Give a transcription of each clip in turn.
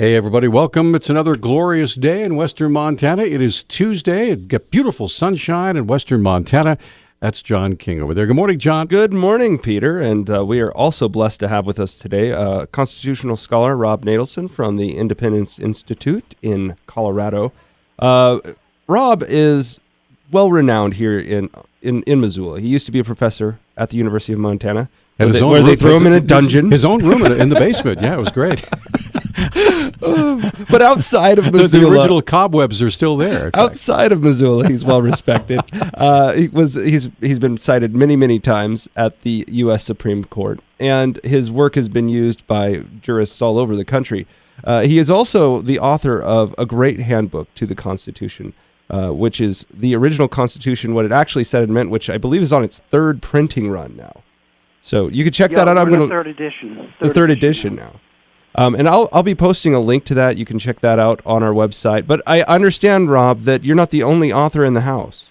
Hey, everybody, welcome. It's another glorious day in western Montana. It is Tuesday. It's got beautiful sunshine in western Montana. That's John King over there. Good morning, John. Good morning, Peter. And we are also blessed to have with us today constitutional scholar Rob Natelson from the Independence Institute in Colorado. Rob is well-renowned here in Missoula. He used to be a professor at the University of Montana, where they threw him in a dungeon. His own room in the basement. Yeah, it was great. But outside of Missoula, the original cobwebs are still there. Outside of Missoula, he's well respected. He's been cited many times at the U.S. Supreme Court, and his work has been used by jurists all over the country. He is also the author of a great handbook to the Constitution, which is the original Constitution, what it actually said and meant, which I believe is on its third printing run now. So you can check that out. I'm third edition. The third edition now. And I'll be posting a link to that. You can check that out on our website. But I understand, Rob, that you're not the only author in the house.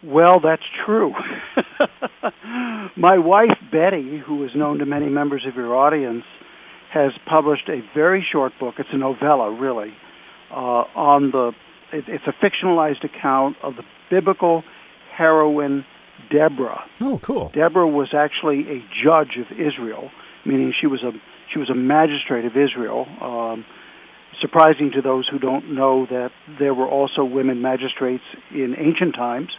Well, that's true. My wife, Betty, who is known to many members of your audience, has published a very short book. It's a novella, really. It's a fictionalized account of the biblical heroine Deborah. Oh, cool. Deborah was actually a judge of Israel, meaning she was a magistrate of Israel. Surprising to those who don't know that there were also women magistrates in ancient times.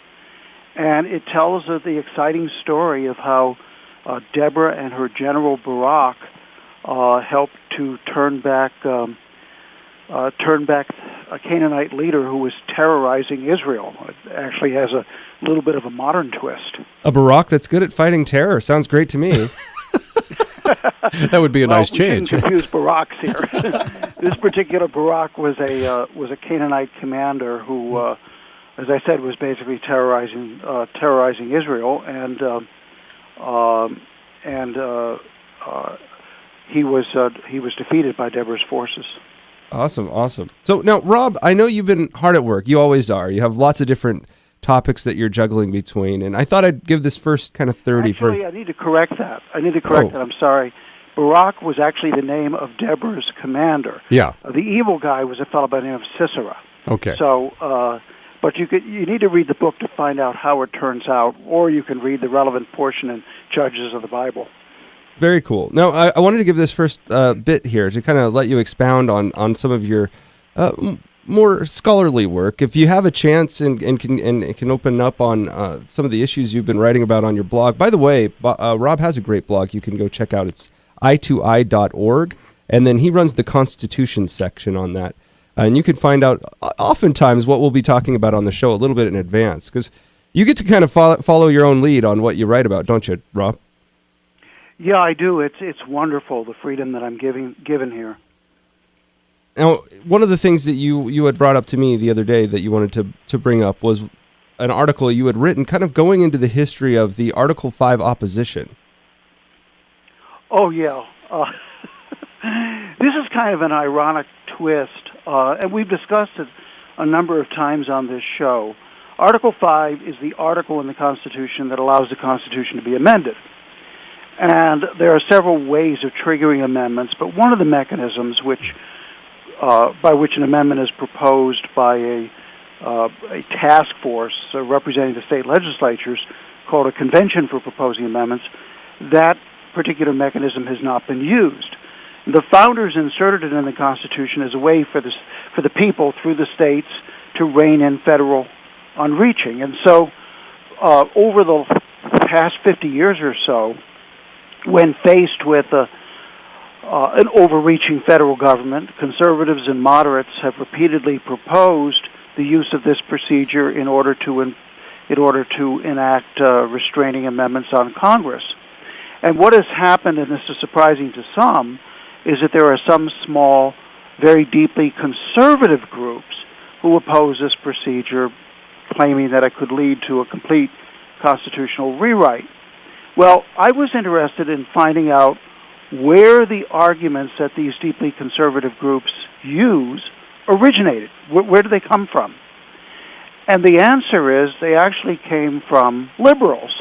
And it tells the exciting story of how Deborah and her general Barak helped to turn back a Canaanite leader who was terrorizing Israel. It actually has a little bit of a modern twist. A Barak that's good at fighting terror. Sounds great to me. That would be a nice change. We confuse Baraks here. This particular Barak was a Canaanite commander who, as I said, was basically terrorizing Israel, and he was defeated by Deborah's forces. Awesome. So now, Rob, I know you've been hard at work. You always are. You have lots of different topics that you're juggling between, and I thought I'd give this first kind of 30 Actually, I need to correct that. I'm sorry. Barak was actually the name of Deborah's commander. Yeah. The evil guy was a fellow by the name of Sisera. Okay. So, but you need to read the book to find out how it turns out, or you can read the relevant portion in Judges of the Bible. Very cool. Now, I wanted to give this first bit here to kind of let you expound on some of your more scholarly work. If you have a chance and can open up on some of the issues you've been writing about on your blog. By the way, Rob has a great blog you can go check out. It's i2i.org, and then he runs the Constitution section on that. And you can find out oftentimes what we'll be talking about on the show a little bit in advance, because you get to kind of follow your own lead on what you write about, don't you, Rob? Yeah, I do. It's wonderful, the freedom that I'm given here. Now, one of the things that you had brought up to me the other day that you wanted to bring up was an article you had written kind of going into the history of the Article 5 opposition. Oh, yeah. This is kind of an ironic twist, and we've discussed it a number of times on this show. Article 5 is the article in the Constitution that allows the Constitution to be amended. And there are several ways of triggering amendments, but one of the mechanisms by which an amendment is proposed by a task force representing the state legislatures called a convention for proposing amendments, that particular mechanism has not been used. The founders inserted it in the Constitution as a way for the people through the states to rein in federal unreaching. And so over the past 50 years or so, when faced with an overreaching federal government, conservatives and moderates have repeatedly proposed the use of this procedure in order to enact restraining amendments on Congress. And what has happened, and this is surprising to some, is that there are some small, very deeply conservative groups who oppose this procedure, claiming that it could lead to a complete constitutional rewrite. Well, I was interested in finding out where the arguments that these deeply conservative groups use originated. Where do they come from? And the answer is they actually came from liberals.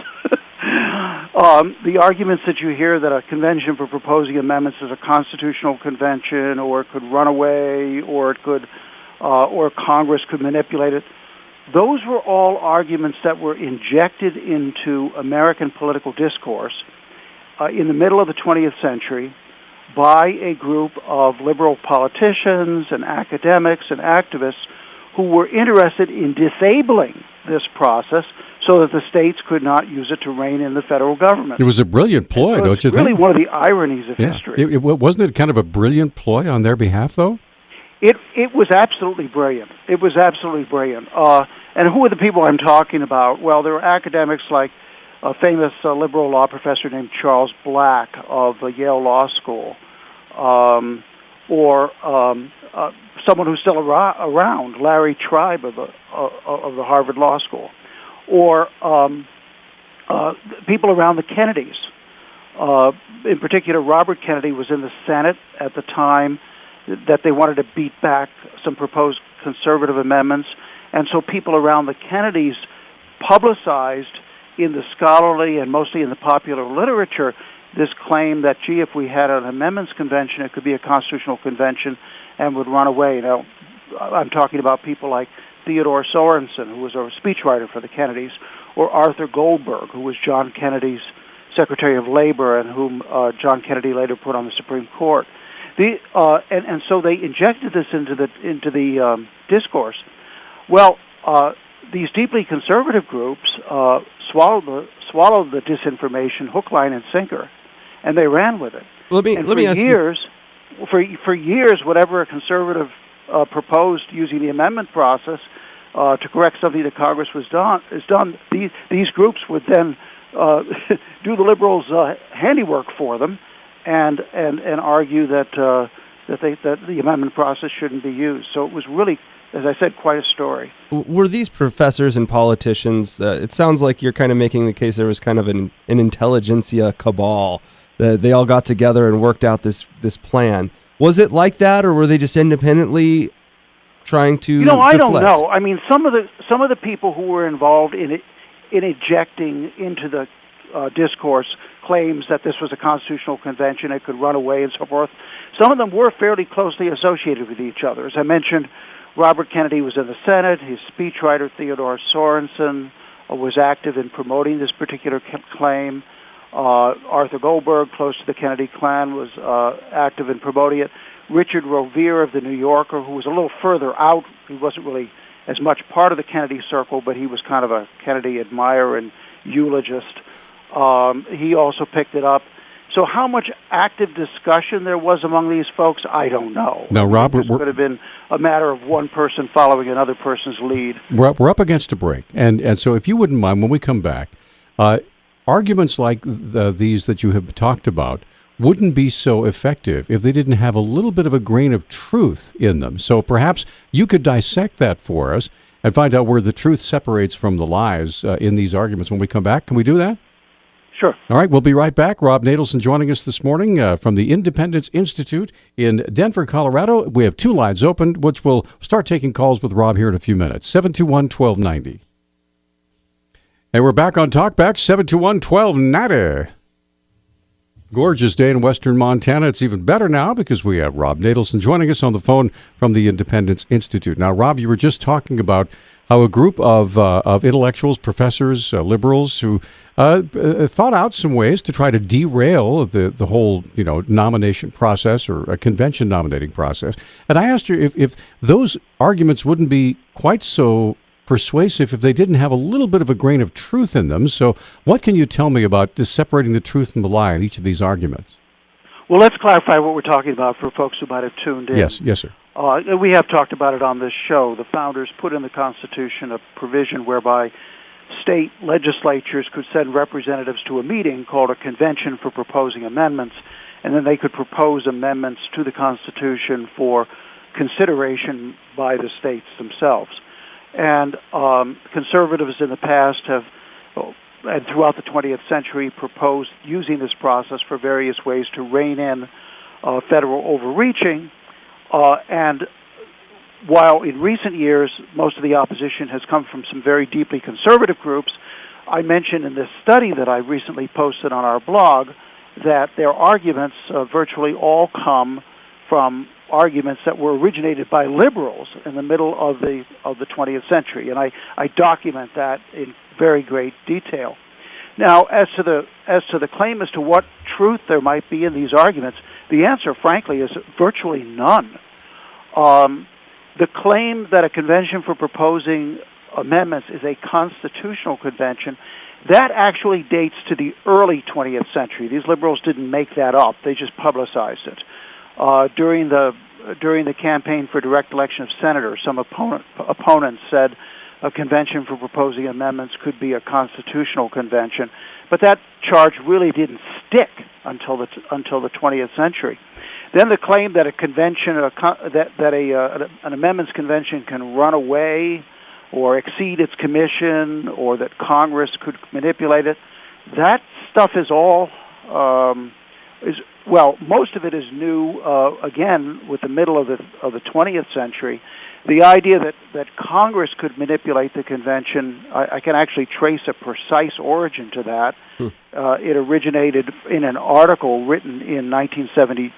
The arguments that you hear that a convention for proposing amendments is a constitutional convention, or it could run away, or it could, or Congress could manipulate it. Those were all arguments that were injected into American political discourse in the middle of the 20th century by a group of liberal politicians and academics and activists who were interested in disabling this process so that the states could not use it to rein in the federal government. It was a brilliant ploy, don't you think? It's really one of the ironies of history. Wasn't it kind of a brilliant ploy on their behalf, though? It was absolutely brilliant. It was absolutely brilliant. And who are the people I'm talking about? Well, there were academics like a famous liberal law professor named Charles Black of Yale Law School, or someone who's still around, Larry Tribe of the Harvard Law School, or people around the Kennedys. In particular, Robert Kennedy was in the Senate at the time that they wanted to beat back some proposed conservative amendments, and so people around the Kennedys publicized in the scholarly and mostly in the popular literature this claim that, gee, if we had an amendments convention, it could be a constitutional convention and would run away. Now, I'm talking about people like Theodore Sorensen, who was a speechwriter for the Kennedys, or Arthur Goldberg, who was John Kennedy's Secretary of Labor and whom John Kennedy later put on the Supreme Court. And so they injected this into the discourse. Well, these deeply conservative groups swallowed the disinformation hook, line, and sinker, and they ran with it. Let me ask you. For years, whatever a conservative proposed using the amendment process to correct something that Congress is done. These groups would then do the liberals' handiwork for them, and argue that the amendment process shouldn't be used. So it was really, as I said, quite a story. Were these professors and politicians? It sounds like you're kind of making the case there was kind of an intelligentsia cabal. That they all got together and worked out this plan. Was it like that, or were they just independently trying to? I don't know. I mean, some of the people who were involved in injecting into the discourse claims that this was a constitutional convention, it could run away and so forth. Some of them were fairly closely associated with each other. As I mentioned, Robert Kennedy was in the Senate. His speechwriter, Theodore Sorensen, was active in promoting this particular claim. Arthur Goldberg, close to the Kennedy clan, was active in promoting it. Richard Rovere of the New Yorker, who was a little further out, he wasn't really as much part of the Kennedy circle, but he was kind of a Kennedy admirer and eulogist. He also picked it up. So how much active discussion there was among these folks, I don't know. Now, Robert, it could have been a matter of one person following another person's lead. We're up against a break, and so if you wouldn't mind, when we come back, arguments like these that you have talked about wouldn't be so effective if they didn't have a little bit of a grain of truth in them. So perhaps you could dissect that for us and find out where the truth separates from the lies in these arguments when we come back. Can we do that? Sure. All right, we'll be right back. Rob Natelson joining us this morning from the Independence Institute in Denver, Colorado. We have two lines open, which we'll start taking calls with Rob here in a few minutes. 721-1290. And we're back on Talkback, 721-1290. Gorgeous day in western Montana. It's even better now because we have Rob Natelson joining us on the phone from the Independence Institute. Now, Rob, you were just talking about how a group of intellectuals, professors, liberals who thought out some ways to try to derail the whole nomination process or a convention nominating process. And I asked you if those arguments wouldn't be quite so persuasive if they didn't have a little bit of a grain of truth in them. So what can you tell me about just separating the truth from the lie in each of these arguments? Well, let's clarify what we're talking about for folks who might have tuned in. Yes, sir. We have talked about it on this show. The founders put in the Constitution a provision whereby state legislatures could send representatives to a meeting called a convention for proposing amendments, and then they could propose amendments to the Constitution for consideration by the states themselves. And conservatives in the past have, and throughout the 20th century, proposed using this process for various ways to rein in federal overreaching. And while in recent years most of the opposition has come from some very deeply conservative groups, I mentioned in this study that I recently posted on our blog that their arguments virtually all come from arguments that were originated by liberals in the middle of the 20th century, and I document that in very great detail. Now, as to the claim as to what truth there might be in these arguments, the answer, frankly, is virtually none. The claim that a convention for proposing amendments is a constitutional convention, that actually dates to the early 20th century. These liberals didn't make that up; they just publicized it. During the campaign for direct election of senators, some opponents said a convention for proposing amendments could be a constitutional convention, but that charge really didn't stick until the 20th century. Then the claim that a convention, an amendments convention can run away or exceed its commission, or that Congress could manipulate it, that stuff is all most of it is new. Again, with the middle of the 20th century, the idea that Congress could manipulate the convention, I can actually trace a precise origin to that. It originated in an article written in 1970.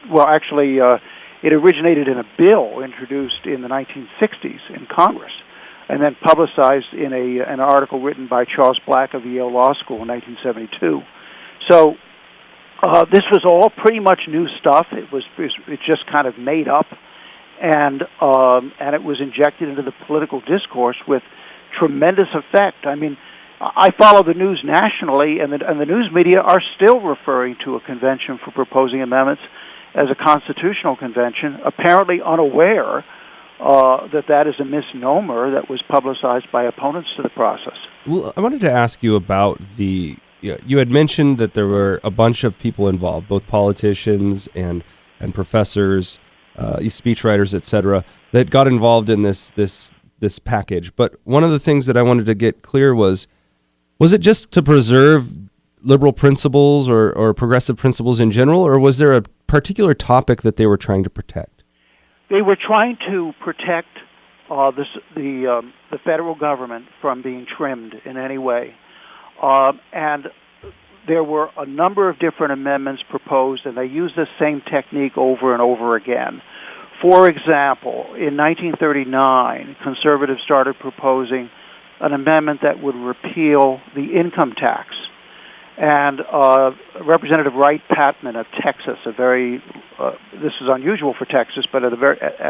Well, actually, it originated in a bill introduced in the 1960s in Congress, and then publicized in an article written by Charles Black of the Yale Law School in 1972. So this was all pretty much new stuff. It just kind of made up, and it was injected into the political discourse with tremendous effect. I mean, I follow the news nationally, and the news media are still referring to a convention for proposing amendments as a constitutional convention, apparently unaware that is a misnomer that was publicized by opponents to the process. Well, I wanted to ask you about you had mentioned that there were a bunch of people involved, both politicians and professors, speechwriters, etc., that got involved in this package. But one of the things that I wanted to get clear was it just to preserve liberal principles or progressive principles in general, or was there a particular topic that they were trying to protect? They were trying to protect the federal government from being trimmed in any way. And there were a number of different amendments proposed, and they used the same technique over and over again. For example, in 1939, conservatives started proposing an amendment that would repeal the income tax. And Representative Wright Patman of Texas, this is unusual for Texas, but at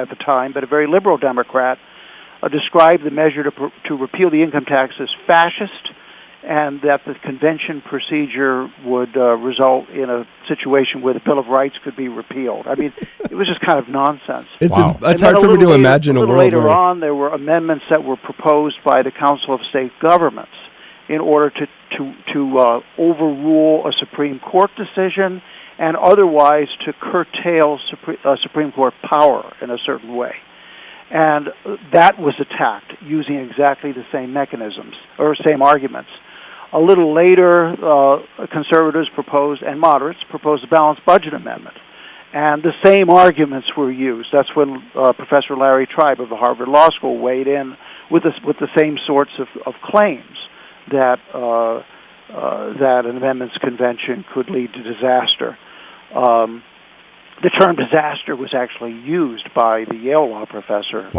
the time, but a very liberal Democrat, described the measure to repeal the income tax as fascist, and that the convention procedure would result in a situation where the Bill of Rights could be repealed. I mean, it was just kind of nonsense. It's hard for me to imagine a world where... Later on, there were amendments that were proposed by the Council of State Governments in order to overrule a Supreme Court decision and otherwise to curtail Supreme Court power in a certain way. And that was attacked using exactly the same mechanisms or same arguments. A little later, conservatives proposed, and moderates proposed a balanced budget amendment. And the same arguments were used. That's when Professor Larry Tribe of the Harvard Law School weighed in with the same sorts of claims that an amendments convention could lead to disaster. The term disaster was actually used by the Yale law professor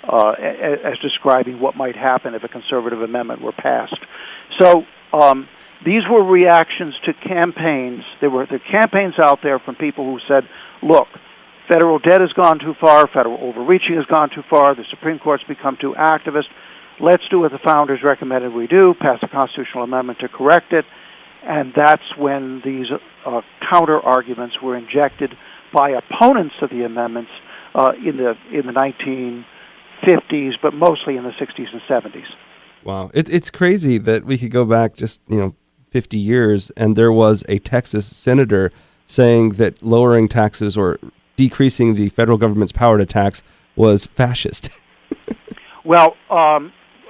as describing what might happen if a conservative amendment were passed. So these were reactions to campaigns. There were campaigns out there from people who said, look, federal debt has gone too far, federal overreaching has gone too far, the Supreme Court's become too activist. Let's do what the founders recommended we do, pass a constitutional amendment to correct it. And that's when these counter-arguments were injected by opponents of the amendments in the 1950s, but mostly in the 60s and 70s. Wow. It's crazy that we could go back just 50 years, and there was a Texas senator saying that lowering taxes or decreasing the federal government's power to tax was fascist. Well,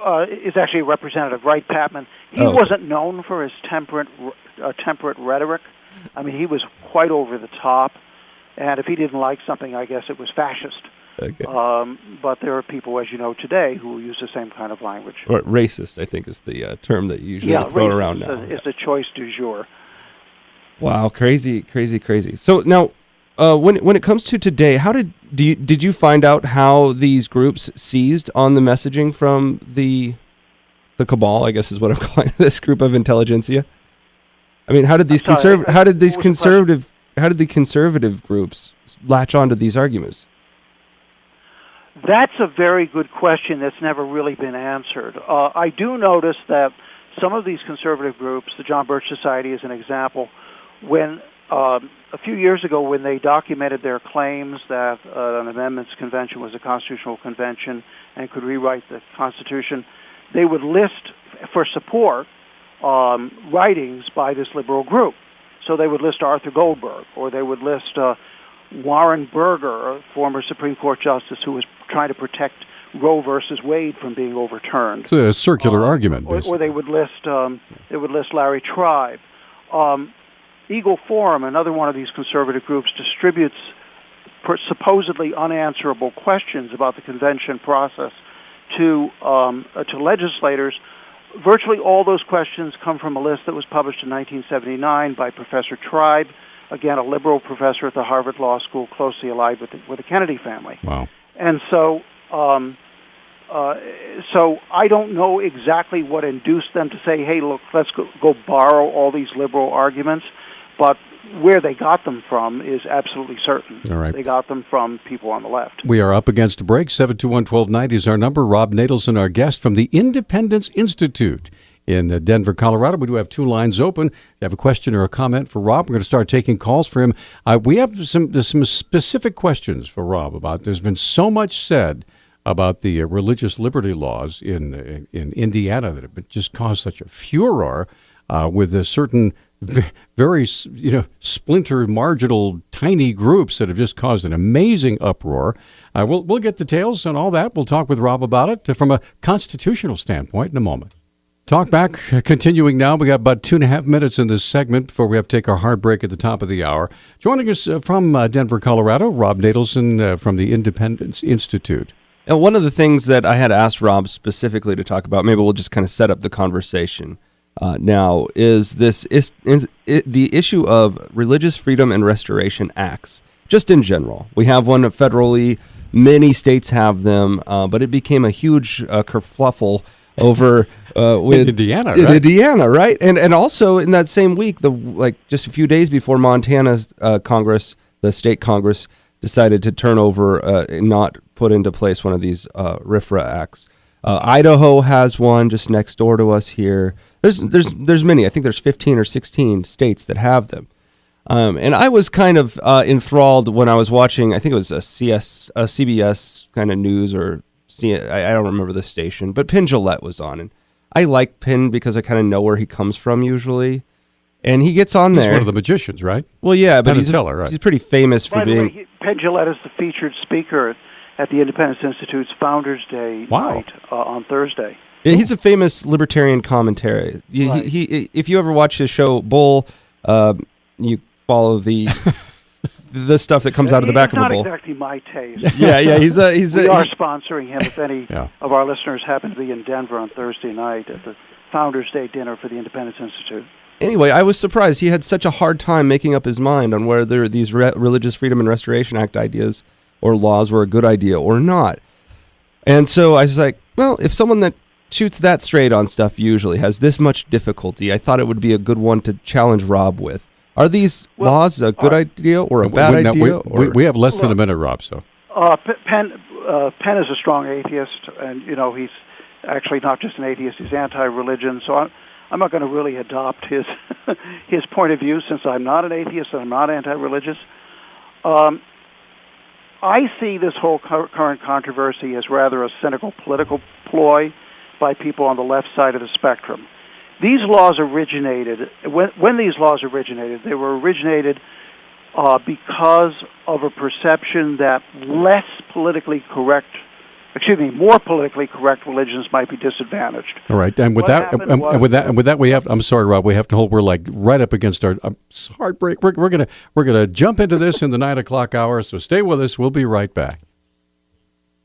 it's actually Representative Wright Patman. He wasn't known for his temperate rhetoric. I mean, he was quite over the top, and if he didn't like something, I guess it was fascist. Okay. But there are people, as you know, today who use the same kind of language. Or racist, I think, is the term that you usually throw around now. Is the choice du jour. Wow, crazy. So now, when it comes to today, did you find out how these groups seized on the messaging from the cabal? I guess is what I'm calling this group of intelligentsia. I mean, how did the conservative groups latch onto these arguments? That's a very good question that's never really been answered. I do notice that some of these conservative groups, the John Birch Society is an example, when a few years ago when they documented their claims that an amendments convention was a constitutional convention and could rewrite the Constitution, they would list for support writings by this liberal group. So they would list Arthur Goldberg, or they would list Warren Burger, a former Supreme Court justice who was trying to protect Roe versus Wade from being overturned. So a circular argument, or they would list Larry Tribe. Eagle Forum, another one of these conservative groups, distributes supposedly unanswerable questions about the convention process to legislators. Virtually all those questions come from a list that was published in 1979 by Professor Tribe, again a liberal professor at the Harvard Law School, closely allied with the Kennedy family. Wow. And so I don't know exactly what induced them to say, hey, look, let's go borrow all these liberal arguments, but where they got them from is absolutely certain. All right. They got them from people on the left. We are up against a break. 721-1290 is our number. Rob Natelson, our guest from the Independence Institute in Denver, Colorado. We do have two lines open. If you have a question or a comment for Rob, we're going to start taking calls for him. We have some specific questions for Rob about, there's been so much said about the religious liberty laws in Indiana that have just caused such a furor with a certain very splinter, marginal, tiny groups that have just caused an amazing uproar. We'll get details on all that. We'll talk with Rob about it from a constitutional standpoint in a moment. Talk back, continuing now. We got about 2.5 minutes in this segment before we have to take our hard break at the top of the hour. Joining us from Denver, Colorado, Rob Natelson from the Independence Institute. And one of the things that I had asked Rob specifically to talk about, maybe we'll just kind of set up the conversation now, is the issue of Religious Freedom and Restoration Acts, just in general. We have one federally, many states have them, but it became a huge kerfluffle over with Indiana, in right? Indiana, right? And also in that same week, just a few days before Montana's Congress, the state Congress, decided to turn over and not put into place one of these RFRA acts. Idaho has one just next door to us here. There's many. I think there's 15 or 16 states that have them. And I was kind of enthralled when I was watching, I think it was a CBS kind of news or I don't remember the station, but Penn Jillette was on. And I like Penn because I kind of know where he comes from usually. And he gets on there. He's one of the magicians, right? Well, yeah, but he's pretty famous for being... By the way, Penn Jillette is the featured speaker at the Independence Institute's Founders Day night on Thursday. Yeah, he's a famous libertarian commentator. He if you ever watch his show, Bull, you follow the stuff that comes out of the back of the bull. Not exactly my taste. Yeah. We are sponsoring him if any of our listeners happen to be in Denver on Thursday night at the Founders Day dinner for the Independence Institute. Anyway, I was surprised he had such a hard time making up his mind on whether these Religious Freedom and Restoration Act ideas or laws were a good idea or not. And so I was like, well, if someone that shoots that straight on stuff usually has this much difficulty, I thought it would be a good one to challenge Rob with. Are these laws a good idea or a bad idea? We have less than a minute, Rob. So Penn is a strong atheist, and he's actually not just an atheist; he's anti-religion. So I'm not going to really adopt his his point of view since I'm not an atheist and I'm not anti-religious. I see this whole current controversy as rather a cynical political ploy by people on the left side of the spectrum. These laws originated, when these laws originated, they were originated because of a perception that more politically correct religions might be disadvantaged. All right, and with that, we have. I'm sorry, Rob. We have to hold. We're like right up against our hard break. We're gonna jump into this in the 9 o'clock hour. So stay with us. We'll be right back.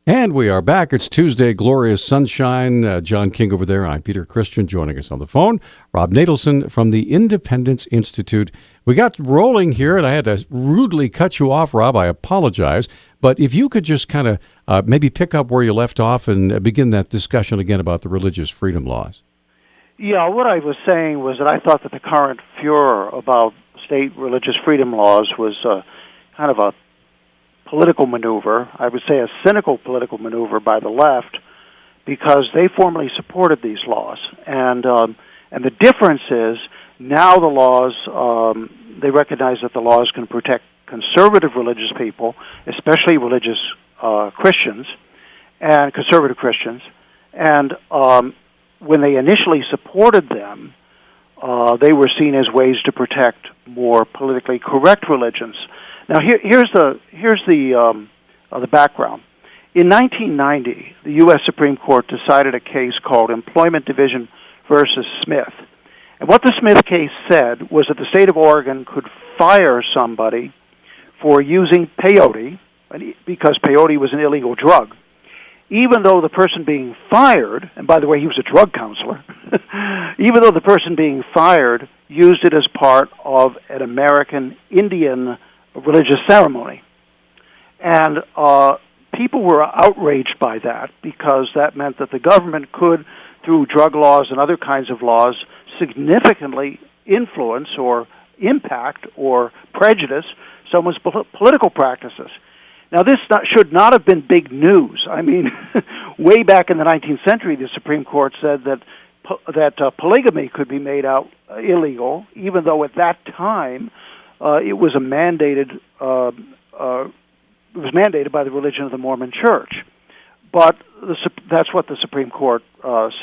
And we are back. It's Tuesday, glorious sunshine. John King over there. I'm Peter Christian. Joining us on the phone, Rob Natelson from the Independence Institute. We got rolling here, and I had to rudely cut you off, Rob. I apologize. But if you could just kind of maybe pick up where you left off and begin that discussion again about the religious freedom laws. Yeah, what I was saying was that I thought that the current furor about state religious freedom laws was kind of a political maneuver, I would say a cynical political maneuver by the left, because they formally supported these laws. And the difference is now the laws, they recognize that the laws can protect conservative religious people, especially religious Christians and conservative Christians. And when they initially supported them, they were seen as ways to protect more politically correct religions. Now, here's the background. In 1990, the U.S. Supreme Court decided a case called Employment Division versus Smith. And what the Smith case said was that the state of Oregon could fire somebody for using peyote, because peyote was an illegal drug, even though the person being fired, and by the way, he was a drug counselor, even though the person being fired used it as part of an American Indian religious ceremony. And people were outraged by that, because that meant that the government could, through drug laws and other kinds of laws, significantly influence or impact or prejudice someone's political practices. Now, this should not have been big news. I mean, way back in the 19th century, the Supreme Court said that polygamy could be made out illegal, even though at that time it was mandated by the religion of the Mormon Church. But that's what the Supreme Court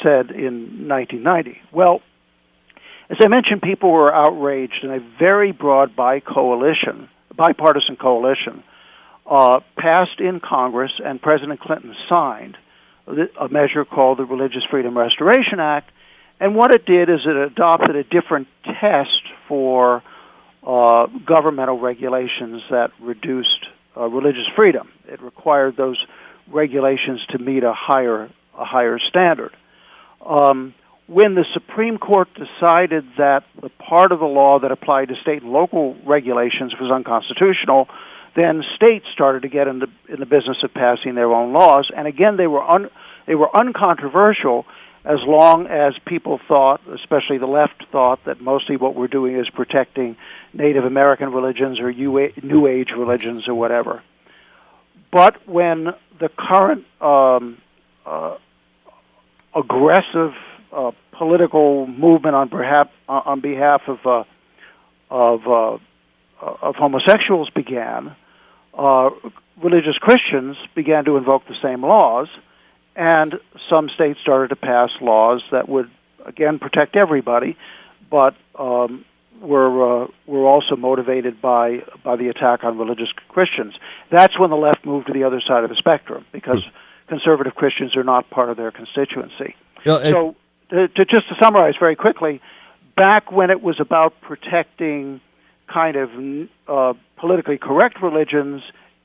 said in 1990. Well, as I mentioned, people were outraged, and a very broad bipartisan coalition passed in Congress, and President Clinton signed a measure called the Religious Freedom Restoration Act. And what it did is it adopted a different test for governmental regulations that reduced religious freedom. It required those regulations to meet a higher standard. When the Supreme Court decided that the part of the law that applied to state and local regulations was unconstitutional, then states started to get in the business of passing their own laws. And again, they were uncontroversial, as long as people thought, especially the left thought, that mostly what we're doing is protecting Native American religions or New Age religions or whatever. But when the current aggressive political movement on behalf of homosexuals began, religious Christians began to invoke the same laws, and some states started to pass laws that would, again, protect everybody, but were also motivated by the attack on religious Christians. That's when the left moved to the other side of the spectrum, because conservative Christians are not part of their constituency. So, just to summarize very quickly, back when it was about protecting kind of politically correct religions,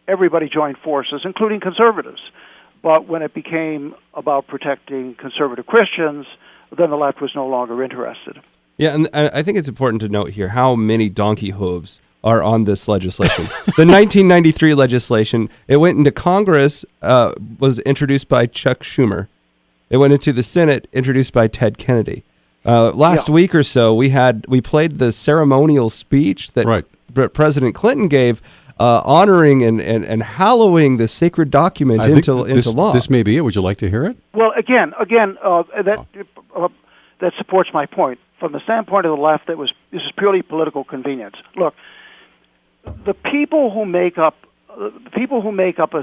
everybody joined forces, including conservatives. But when it became about protecting conservative Christians, then the left was no longer interested. Yeah, and I think it's important to note here how many donkey hooves are on this legislation. The 1993 legislation, it went into Congress, was introduced by Chuck Schumer. It went into the Senate, introduced by Ted Kennedy. Last week or so, we played the ceremonial speech that President Clinton gave, honoring and hallowing the sacred document into law. This may be it. Would you like to hear it? Well, again, that supports my point. From the standpoint of the left, this is purely political convenience. Look, the people who make up a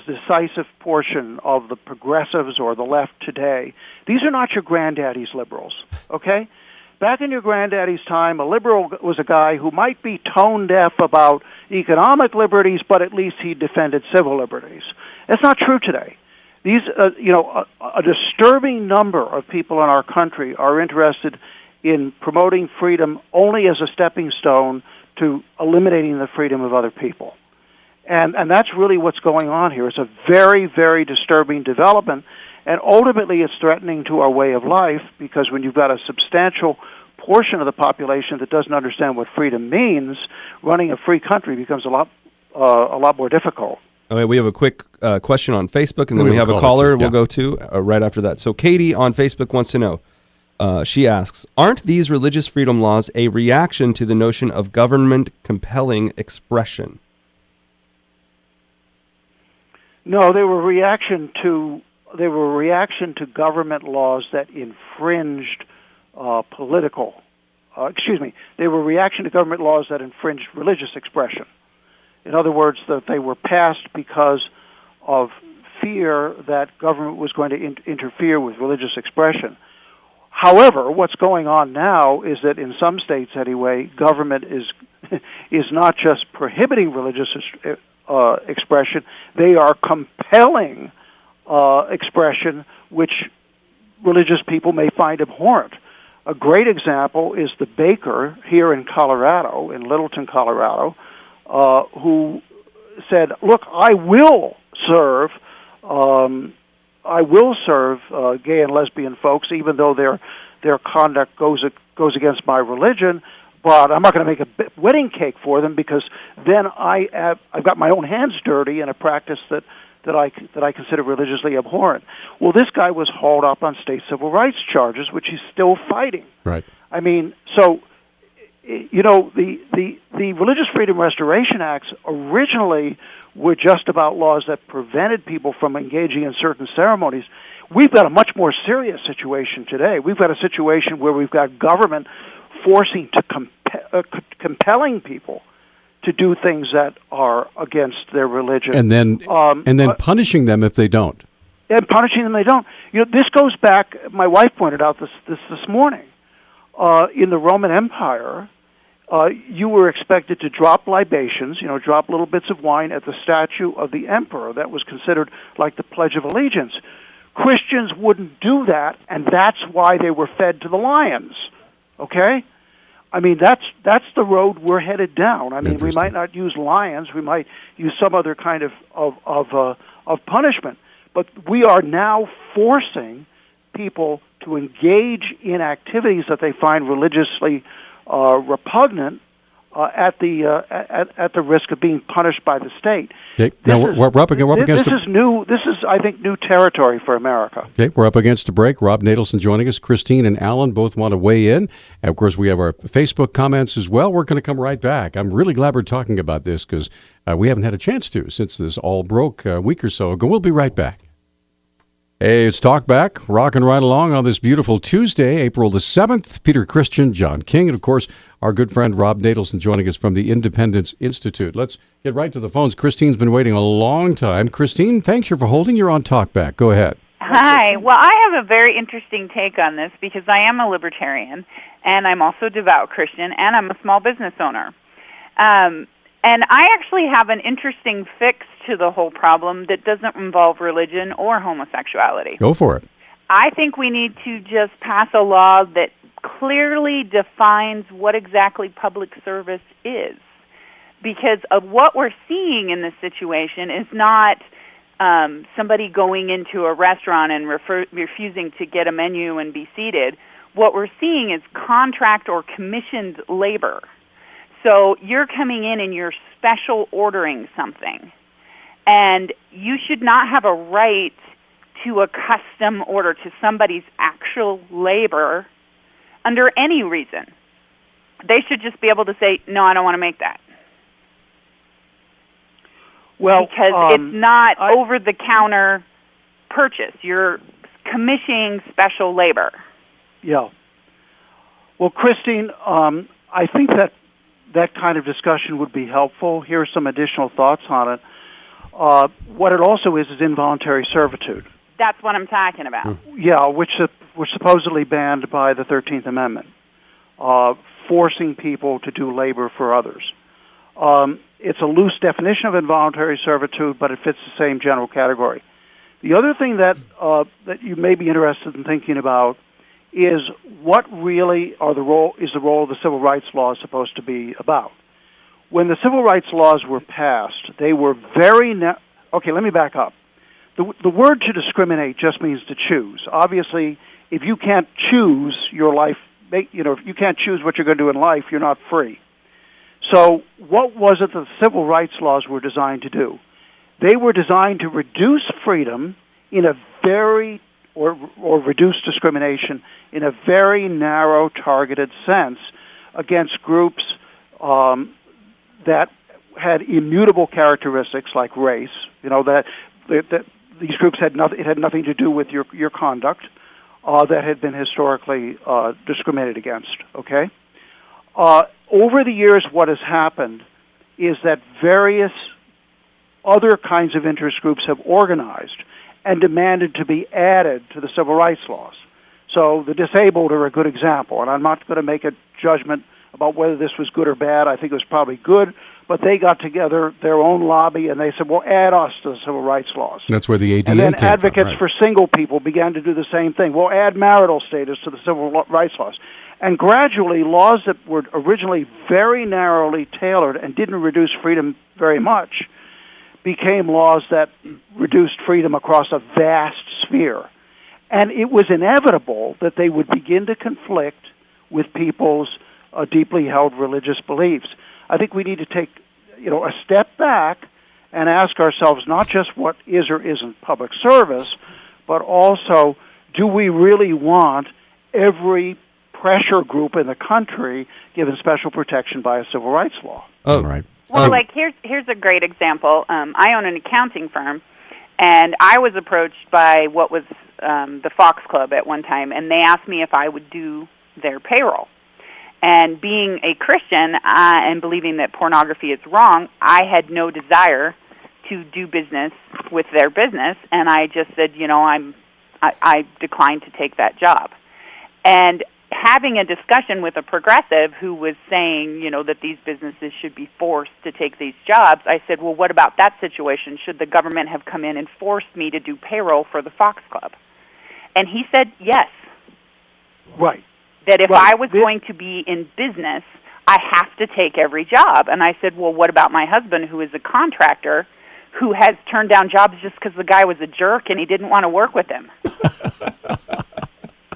decisive portion of the progressives or the left today, these are not your granddaddy's liberals, okay? Back in your granddaddy's time, a liberal was a guy who might be tone deaf about economic liberties, but at least he defended civil liberties. That's not true today. These, a disturbing number of people in our country are interested in promoting freedom only as a stepping stone to eliminating the freedom of other people. And that's really what's going on here. It's a very, very disturbing development, and ultimately it's threatening to our way of life, because when you've got a substantial portion of the population that doesn't understand what freedom means, running a free country becomes a lot more difficult. Okay, we have a quick question on Facebook, and then we have a caller we'll go to right after that. So Katie on Facebook wants to know, she asks, aren't these religious freedom laws a reaction to the notion of government compelling expression? No, they were a reaction to government laws that infringed political. They were a reaction to government laws that infringed religious expression. In other words, that they were passed because of fear that government was going to interfere with religious expression. However, what's going on now is that in some states, anyway, government is not just prohibiting religious expression; they are compelling expression which religious people may find abhorrent. A great example is the baker here in Colorado, in Littleton, Colorado, who said, "Look, I will serve gay and lesbian folks, even though their conduct goes against my religion. But I'm not going to make a wedding cake for them, because then I've got my own hands dirty in a practice that I consider religiously abhorrent." Well, this guy was hauled up on state civil rights charges, which he's still fighting. Right. I mean, so the Religious Freedom Restoration Acts originally were just about laws that prevented people from engaging in certain ceremonies. We've got a much more serious situation today. We've got a situation where we've got government forcing compelling people to do things that are against their religion, and then punishing them if they don't. And punishing them if they don't. This goes back. My wife pointed out this morning. In the Roman Empire, you were expected to drop libations, drop little bits of wine at the statue of the emperor. That was considered like the Pledge of Allegiance. Christians wouldn't do that, and that's why they were fed to the lions. Okay? I mean, that's the road we're headed down. I mean, we might not use lions, we might use some other kind of punishment, but we are now forcing people to engage in activities that they find religiously repugnant at the risk of being punished by the state. Okay. Now we're up against. This is new. This is, I think, new territory for America. Okay, we're up against a break. Rob Natelson joining us. Christine and Alan both want to weigh in. And of course, we have our Facebook comments as well. We're going to come right back. I'm really glad we're talking about this, because we haven't had a chance to since this all broke a week or so ago. We'll be right back. Hey, it's Talk Back, rocking right along on this beautiful Tuesday, April the 7th. Peter Christian, John King, and of course, our good friend Rob Natelson joining us from the Independence Institute. Let's get right to the phones. Christine's been waiting a long time. Christine, thanks for holding. You're on Talk Back. Go ahead. Hi. Well, I have a very interesting take on this, because I am a libertarian, and I'm also a devout Christian, and I'm a small business owner. And I actually have an interesting fix to the whole problem that doesn't involve religion or homosexuality. Go for it. I think we need to just pass a law that clearly defines what exactly public service is. Because of what we're seeing in this situation is not somebody going into a restaurant and refusing to get a menu and be seated. What we're seeing is contract or commissioned labor. So you're coming in and you're special ordering something, and you should not have a right to a custom order to somebody's actual labor under any reason. They should just be able to say, no, I don't want to make that. Well, because it's not over-the-counter purchase. You're commissioning special labor. Yeah. Well, Christine, I think that kind of discussion would be helpful. Here are some additional thoughts on it. What it also is involuntary servitude. That's what I'm talking about. Yeah, which was supposedly banned by the 13th Amendment, forcing people to do labor for others. It's a loose definition of involuntary servitude, but it fits the same general category. The other thing that you may be interested in thinking about is what really is the role of the civil rights law supposed to be about? when the civil rights laws were passed, they were very... Okay, let me back up. The word to discriminate just means to choose. Obviously, if you can't choose your life, if you can't choose what you're going to do in life, you're not free. So what was it that the civil rights laws were designed to do? They were designed to reduce freedom in a very, or reduce discrimination in a very narrow, targeted sense against groups that had immutable characteristics like race. That these groups had nothing. It had nothing to do with your conduct that had been historically discriminated against. Okay. Over the years, what has happened is that various other kinds of interest groups have organized and demanded to be added to the civil rights laws. So the disabled are a good example, and I'm not going to make a judgment about whether this was good or bad. I think it was probably good, but they got together their own lobby, and they said, well, add us to the civil rights laws. That's where the ADA came from. And then advocates right. for single people began to do the same thing. Well, add marital status to the civil rights laws. And gradually, laws that were originally very narrowly tailored and didn't reduce freedom very much became laws that reduced freedom across a vast sphere. And it was inevitable that they would begin to conflict with people's deeply held religious beliefs. I think we need to take a step back and ask ourselves not just what is or isn't public service, but also, do we really want every pressure group in the country given special protection by a civil rights law? Oh, right. Well, here's a great example. I own an accounting firm, and I was approached by what was the Fox Club at one time, and they asked me if I would do their payroll. And being a Christian and believing that pornography is wrong, I had no desire to do business with their business, and I just said, I declined to take that job. And having a discussion with a progressive who was saying, that these businesses should be forced to take these jobs, I said, well, what about that situation? Should the government have come in and forced me to do payroll for the Fox Club? And he said, yes. Right. That if I was going to be in business, I have to take every job. And I said, well, what about my husband, who is a contractor, who has turned down jobs just because the guy was a jerk and he didn't want to work with him?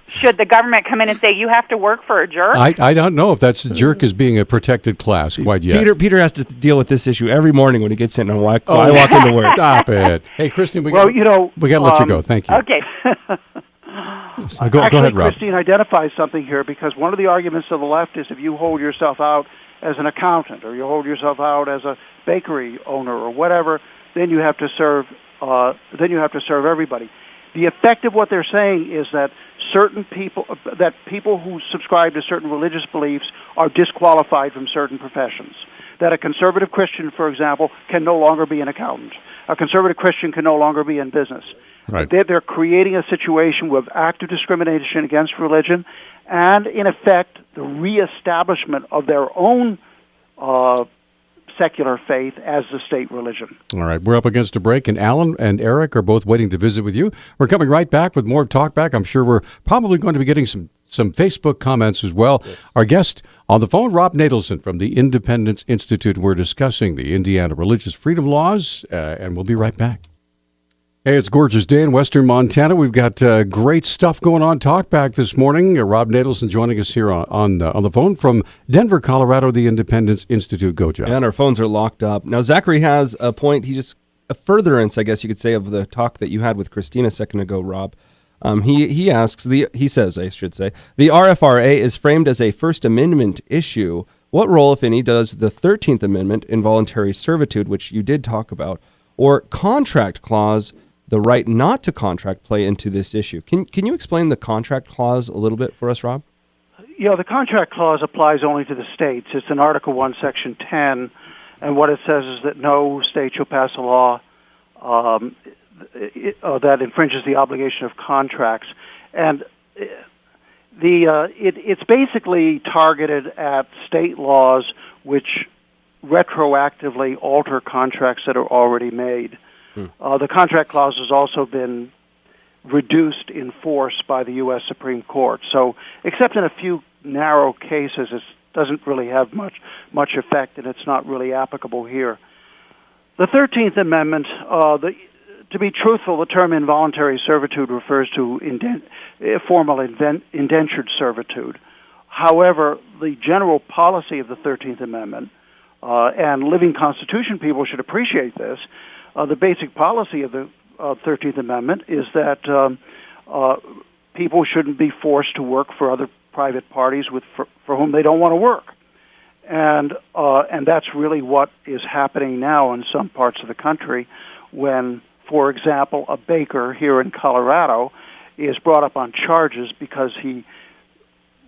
Should the government come in and say, you have to work for a jerk? I don't know if that's jerk as being a protected class quite yet. Peter has to deal with this issue every morning when he gets in on why I walk into work. Stop it. Hey, Christine, we got to let you go. Thank you. Okay. So go ahead, Rob. Christine identifies something here, because one of the arguments of the left is if you hold yourself out as an accountant or you hold yourself out as a bakery owner or whatever, then you have to serve. Everybody. The effect of what they're saying is that people who subscribe to certain religious beliefs are disqualified from certain professions. That a conservative Christian, for example, can no longer be an accountant. A conservative Christian can no longer be in business. Right. They're creating a situation with active discrimination against religion and, in effect, the reestablishment of their own secular faith as the state religion. All right, we're up against a break, and Alan and Eric are both waiting to visit with you. We're coming right back with more Talkback. I'm sure we're probably going to be getting some Facebook comments as well. Yes. Our guest on the phone, Rob Natelson from the Independence Institute. We're discussing the Indiana religious freedom laws, and we'll be right back. Hey, it's a gorgeous day in western Montana. We've got great stuff going on. Talkback this morning. Rob Natelson joining us here on the phone from Denver, Colorado, the Independence Institute. Go, John. And our phones are locked up. Now, Zachary has a point. A furtherance, I guess you could say, of the talk that you had with Christine a second ago, Rob. He says, the RFRA is framed as a First Amendment issue. What role, if any, does the 13th Amendment, involuntary servitude, which you did talk about, or contract clause, the right not to contract, play into this issue? Can you explain the contract clause a little bit for us, Rob? The contract clause applies only to the states. It's in Article 1, Section 10, and what it says is that no state shall pass a law that infringes the obligation of contracts. And it's basically targeted at state laws which retroactively alter contracts that are already made. The contract clause has also been reduced in force by the U.S. Supreme Court. So, except in a few narrow cases, it doesn't really have much effect, and it's not really applicable here. The 13th Amendment, to be truthful, the term involuntary servitude refers to formal indentured servitude. However, the general policy of the 13th Amendment, and living Constitution people should appreciate this, the basic policy of the 13th Amendment is that people shouldn't be forced to work for other private parties for whom they don't want to work. And that's really what is happening now in some parts of the country when, for example, a baker here in Colorado is brought up on charges because he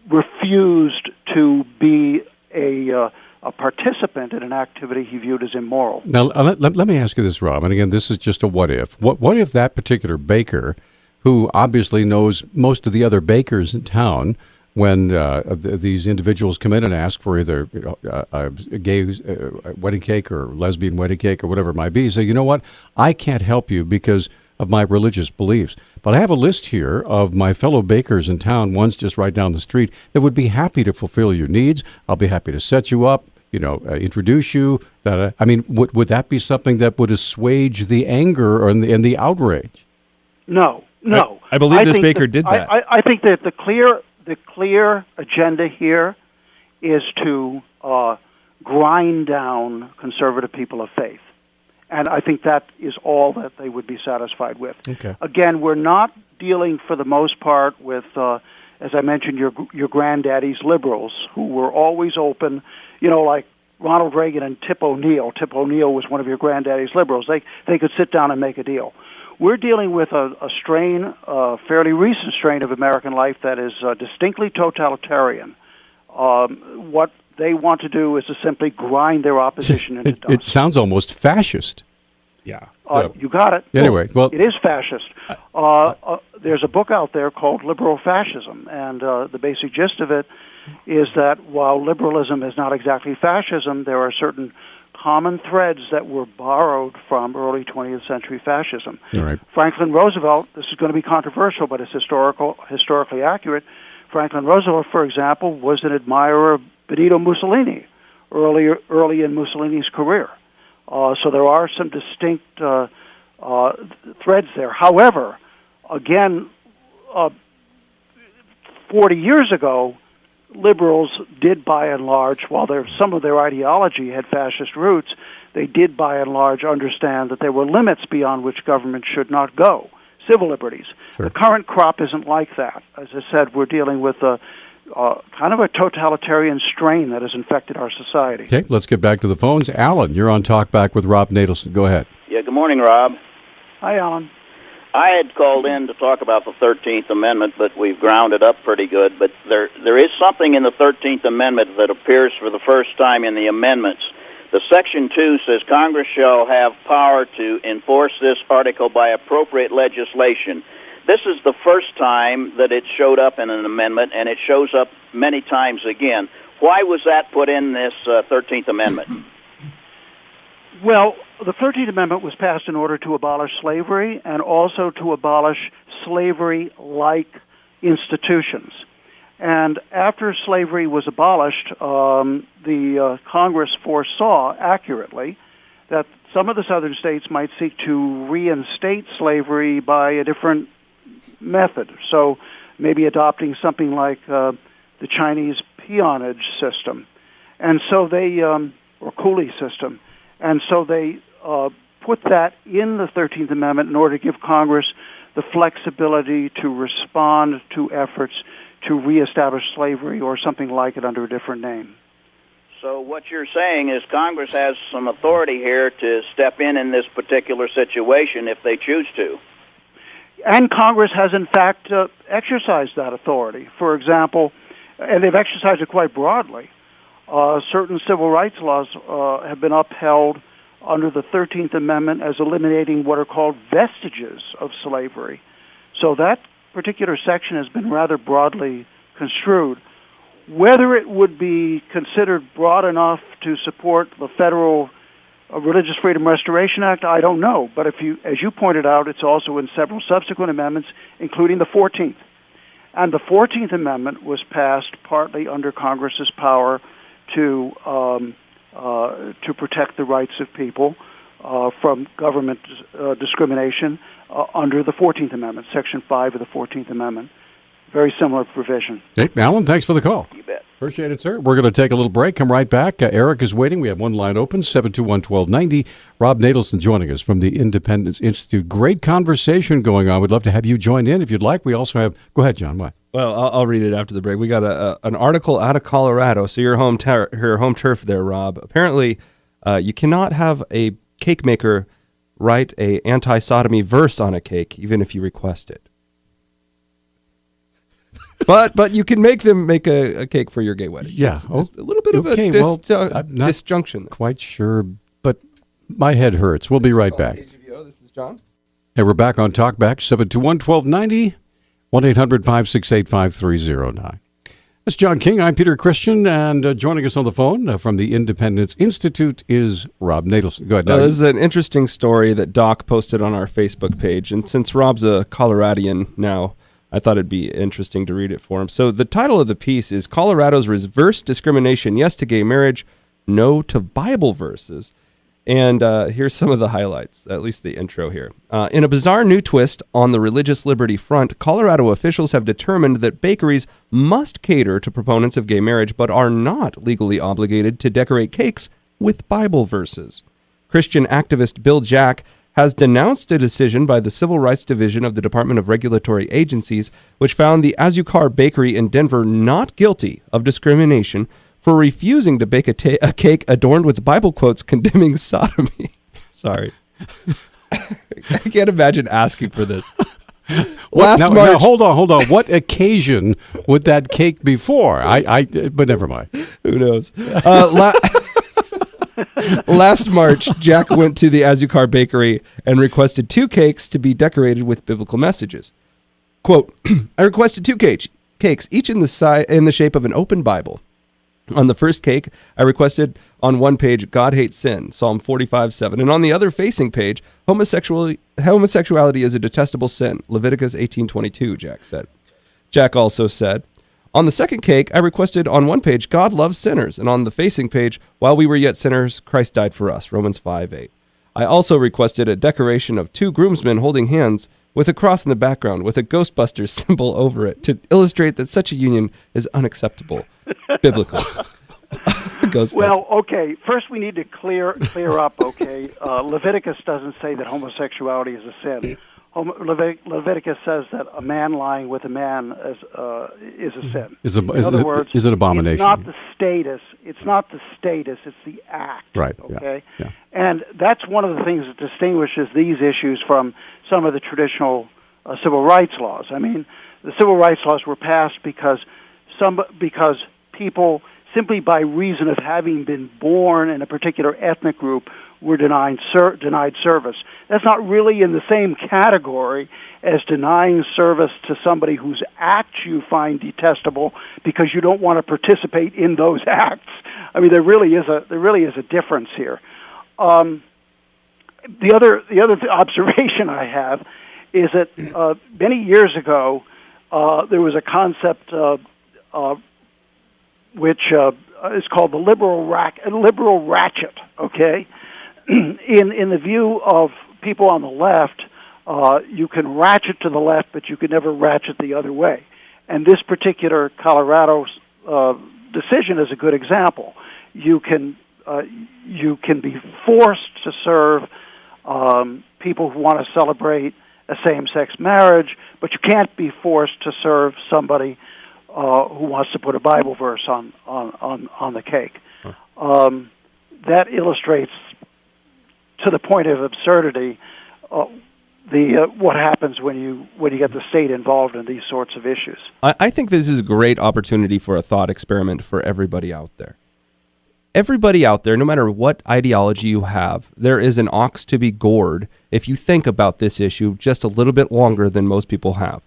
refused to be a participant in an activity he viewed as immoral. Now, let me ask you this, Rob, and again, this is just a what if. What if that particular baker, who obviously knows most of the other bakers in town, when these individuals come in and ask for either a gay wedding cake or lesbian wedding cake or whatever it might be, say, you know what, I can't help you because of my religious beliefs. But I have a list here of my fellow bakers in town, one's just right down the street, that would be happy to fulfill your needs. I'll be happy to set you up, introduce you. I mean, would that be something that would assuage the anger and the outrage? No. I believe this baker did that. I think that the clear agenda here is to grind down conservative people of faith. And I think that is all that they would be satisfied with. Okay. Again, we're not dealing for the most part with, as I mentioned, your granddaddy's liberals who were always open, like Ronald Reagan and Tip O'Neill. Tip O'Neill was one of your granddaddy's liberals. They could sit down and make a deal. We're dealing with a strain, a fairly recent strain of American life that is distinctly totalitarian. What they want to do is to simply grind their opposition into dust. It sounds almost fascist. Yeah. You got it. Anyway, well, it is fascist. There's a book out there called Liberal Fascism, and the basic gist of it is that while liberalism is not exactly fascism, there are certain common threads that were borrowed from early 20th century fascism. All right. Franklin Roosevelt, this is going to be controversial, but it's historically accurate. Franklin Roosevelt, for example, was an admirer of Benito Mussolini early in Mussolini's career. So there are some distinct threads there. However, again, 40 years ago, liberals did by and large, while some of their ideology had fascist roots, they did by and large understand that there were limits beyond which government should not go, civil liberties. Sure. The current crop isn't like that. As I said, we're dealing with kind of a totalitarian strain that has infected our society. Okay, let's get back to the phones. Alan, you're on Talk Back with Rob Natelson. Go ahead. Yeah, good morning, Rob. Hi, Alan. I had called in to talk about the 13th Amendment, but we've ground it up pretty good. But there is something in the 13th Amendment that appears for the first time in the amendments. The Section 2 says Congress shall have power to enforce this article by appropriate legislation. This is the first time that it showed up in an amendment, and it shows up many times again. Why was that put in this 13th Amendment? Well, the 13th Amendment was passed in order to abolish slavery and also to abolish slavery-like institutions. And after slavery was abolished, the Congress foresaw accurately that some of the southern states might seek to reinstate slavery by a different method. So maybe adopting something like the Chinese peonage system, and so they or coolie system, and so they put that in the 13th Amendment in order to give Congress the flexibility to respond to efforts to reestablish slavery or something like it under a different name. So what you're saying is Congress has some authority here to step in this particular situation if they choose to. And Congress has, in fact, exercised that authority. For example, and they've exercised it quite broadly, certain civil rights laws have been upheld under the 13th Amendment as eliminating what are called vestiges of slavery. So that particular section has been rather broadly construed. Whether it would be considered broad enough to support the federal Religious Freedom Restoration Act, I don't know. But as you pointed out, it's also in several subsequent amendments, including the 14th. And the 14th Amendment was passed partly under Congress's power to protect the rights of people from government discrimination under the 14th Amendment, Section 5 of the 14th Amendment. Very similar provision. Hey, Alan, thanks for the call. You bet. Appreciate it, sir. We're going to take a little break. Come right back. Eric is waiting. We have one line open, 721-1290. Rob Natelson joining us from the Independence Institute. Great conversation going on. We'd love to have you join in if you'd like. We also have... Go ahead, John. What? Well, I'll read it after the break. We got an article out of Colorado, so your home turf there, Rob. Apparently, you cannot have a cake maker write a anti-sodomy verse on a cake, even if you request it. But you can make them make a cake for your gay wedding. Yeah. It's a little bit of a disjunction there. Quite sure, but my head hurts. We'll be right back. KGVO, this is John. And we're back on Talkback, 721-1290, 1-800-568-5309. That's John King. I'm Peter Christian, and joining us on the phone from the Independence Institute is Rob Natelson. Go ahead. This is an interesting story that Doc posted on our Facebook page, and since Rob's a Coloradian now, I thought it'd be interesting to read it for him. So the title of the piece is Colorado's Reverse Discrimination, Yes to Gay Marriage, No to Bible Verses. And here's some of the highlights, at least the intro here. In a bizarre new twist on the religious liberty front, Colorado officials have determined that bakeries must cater to proponents of gay marriage, but are not legally obligated to decorate cakes with Bible verses. Christian activist Bill Jack has denounced a decision by the Civil Rights Division of the Department of Regulatory Agencies, which found the Azucar Bakery in Denver not guilty of discrimination for refusing to bake a cake adorned with Bible quotes condemning sodomy. Sorry. I can't imagine asking for this. Now, hold on. What occasion would that cake be for? But never mind. Who knows? Last March, Jack went to the Azucar Bakery and requested 2 cakes to be decorated with biblical messages. Quote, I requested 2 cakes, each in the shape of an open Bible. On the first cake, I requested on one page, God hates sin, Psalm 45:7. And on the other facing page, homosexuality is a detestable sin, Leviticus 18:22, Jack said. Jack also said, on the second cake, I requested on one page, God loves sinners, and on the facing page, while we were yet sinners, Christ died for us, Romans 5:8. I also requested a decoration of 2 groomsmen holding hands with a cross in the background with a Ghostbusters symbol over it to illustrate that such a union is unacceptable biblically. Well, okay, first we need to clear up, okay? Leviticus doesn't say that homosexuality is a sin. Leviticus says that a man lying with a man is a sin. In other words, is an abomination. It's not the status. It's the act. Right. Okay. Yeah. And that's one of the things that distinguishes these issues from some of the traditional civil rights laws. I mean, the civil rights laws were passed because people, simply by reason of having been born in a particular ethnic group, were denied service. That's not really in the same category as denying service to somebody whose acts you find detestable because you don't want to participate in those acts. I mean, there really is a difference here. The other observation I have is that many years ago there was a concept which is called the liberal ratchet. Okay. In the view of people on the left, you can ratchet to the left, but you can never ratchet the other way. And this particular Colorado decision is a good example. You can be forced to serve people who want to celebrate a same-sex marriage, but you can't be forced to serve somebody who wants to put a Bible verse on the cake. That illustrates, to the point of absurdity, what happens when you get the state involved in these sorts of issues. I think this is a great opportunity for a thought experiment for everybody out there. Everybody out there, no matter what ideology you have, there is an ox to be gored if you think about this issue just a little bit longer than most people have.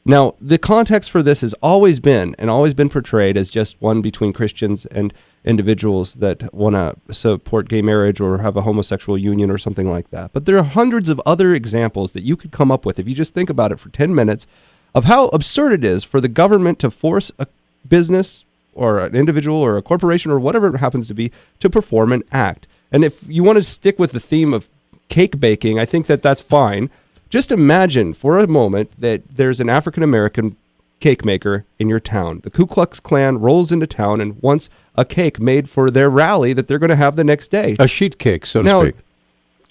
Now, the context for this has always been portrayed as just one between Christians and individuals that want to support gay marriage or have a homosexual union or something like that. But there are hundreds of other examples that you could come up with if you just think about it for 10 minutes of how absurd it is for the government to force a business or an individual or a corporation or whatever it happens to be to perform an act. And if you want to stick with the theme of cake baking, I think that that's fine. Just imagine for a moment that there's an African-American cake maker in your town. The Ku Klux Klan rolls into town and wants a cake made for their rally that they're going to have the next day. A sheet cake, so to Now, speak.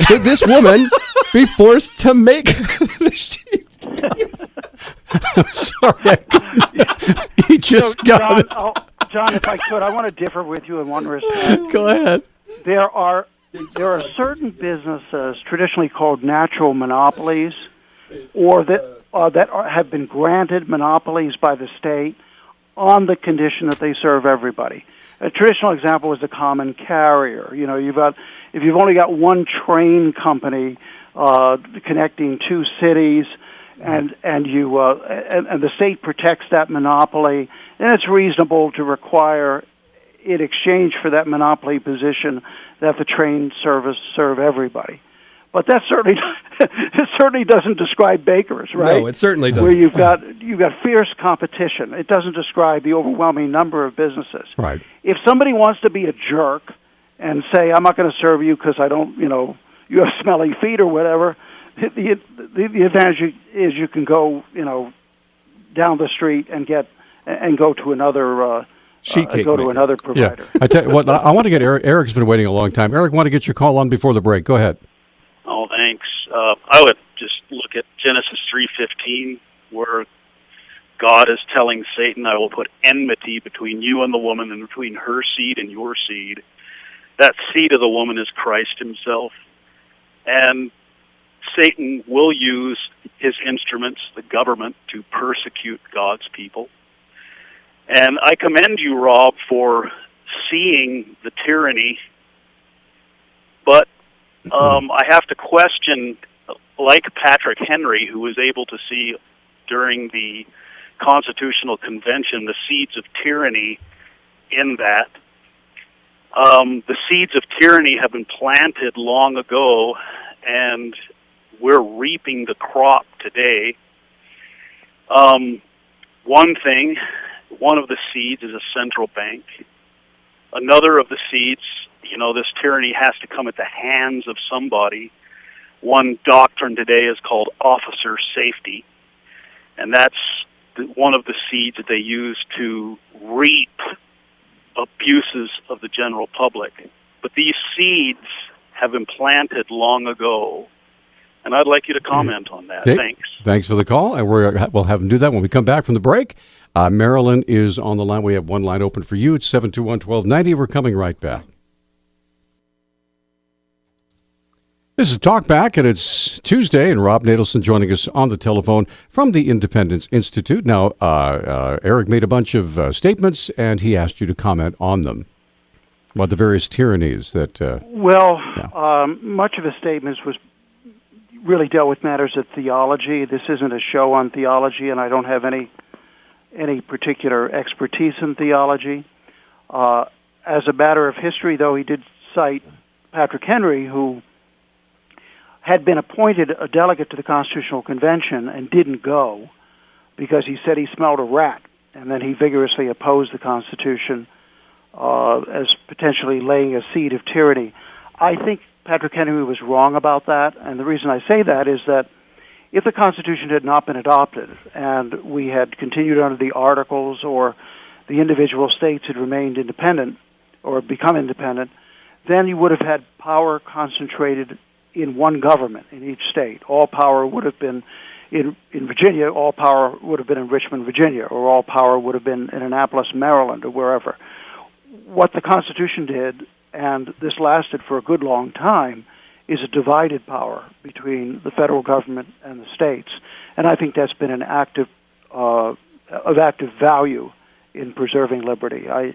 Should this woman be forced to make the sheet? Sorry, he just got it. John, if I could, I want to differ with you in one respect. Go ahead. There are certain businesses traditionally called natural monopolies, or that have been granted monopolies by the state on the condition that they serve everybody. A traditional example is the common carrier. You know, if you've only got one train company connecting two cities, and the state protects that monopoly, then it's reasonable to require, in exchange for that monopoly position, that the train service serve everybody. But that certainly doesn't describe bakers, right? No, it certainly doesn't. Where you've got fierce competition. It doesn't describe the overwhelming number of businesses. Right. If somebody wants to be a jerk and say, I'm not going to serve you because I don't, you have smelly feet or whatever, the advantage is you can go, down the street and go to another sheet cake go maker. to another provider. Yeah. I tell you what, I want to get Eric. Eric's been waiting a long time. Eric, want to get your call on before the break. Go ahead. Oh, thanks. I would just look at Genesis 3:15, where God is telling Satan, I will put enmity between you and the woman and between her seed and your seed. That seed of the woman is Christ himself. And Satan will use his instruments, the government, to persecute God's people. And I commend you, Rob, for seeing the tyranny, but I have to question, like Patrick Henry, who was able to see during the Constitutional Convention the seeds of tyranny in that. The seeds of tyranny have been planted long ago, and we're reaping the crop today. One of the seeds is a central bank. Another of the seeds, this tyranny has to come at the hands of somebody. One doctrine today is called officer safety, and that's one of the seeds that they use to reap abuses of the general public. But these seeds have been planted long ago, and I'd like you to comment on that. Hey, Thanks. Thanks for the call, and we'll have him do that when we come back from the break. Marilyn is on the line. We have one line open for you. It's 721-1290. We're coming right back. This is Talk Back, and it's Tuesday, and Rob Natelson joining us on the telephone from the Independence Institute. Now, Eric made a bunch of statements, and he asked you to comment on them, about the various tyrannies that... much of his statements was really dealt with matters of theology. This isn't a show on theology, and I don't have any particular expertise in theology. As a matter of history, though, he did cite Patrick Henry, who had been appointed a delegate to the Constitutional Convention and didn't go because he said he smelled a rat, and then he vigorously opposed the Constitution as potentially laying a seed of tyranny. I think Patrick Henry was wrong about that, and the reason I say that is that if the Constitution had not been adopted and we had continued under the Articles, or the individual states had remained independent or become independent, then you would have had power concentrated in one government in each state. All power would have been in Virginia, all power would have been in Richmond, Virginia, or all power would have been in Annapolis, Maryland, or wherever. What the Constitution did, and this lasted for a good long time, is a divided power between the federal government and the states. And I think that's been an active value in preserving liberty. I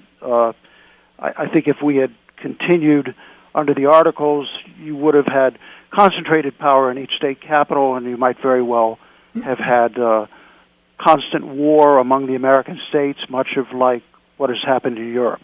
think if we had continued under the Articles, you would have had concentrated power in each state capital, and you might very well have had constant war among the American states, much of like what has happened in Europe.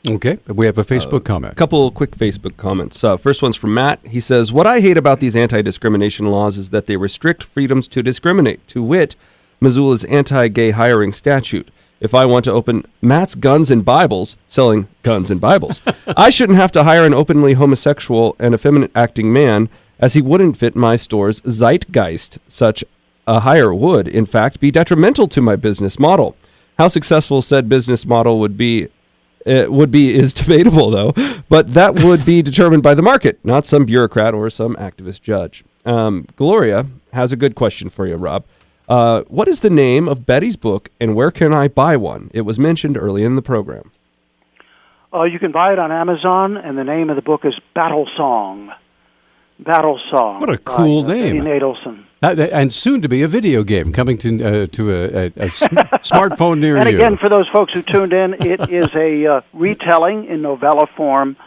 Okay, we have a Facebook comment. A couple quick Facebook comments. First one's from Matt. He says, what I hate about these anti-discrimination laws is that they restrict freedoms to discriminate, to wit, Missoula's anti-gay hiring statute. If I want to open Matt's Guns and Bibles, selling guns and Bibles, I shouldn't have to hire an openly homosexual and effeminate acting man, as he wouldn't fit my store's zeitgeist. Such a hire would, in fact, be detrimental to my business model. How successful said business model would be is debatable, though, but that would be determined by the market, not some bureaucrat or some activist judge. Gloria has a good question for you, Rob. What is the name of Betty's book, and where can I buy one? It was mentioned early in the program. You can buy it on Amazon, and the name of the book is Battle Song. Battle Song. What a cool name. Betty Natelson. And soon to be a video game coming to a smartphone near you. And again, for those folks who tuned in, it is a retelling in novella form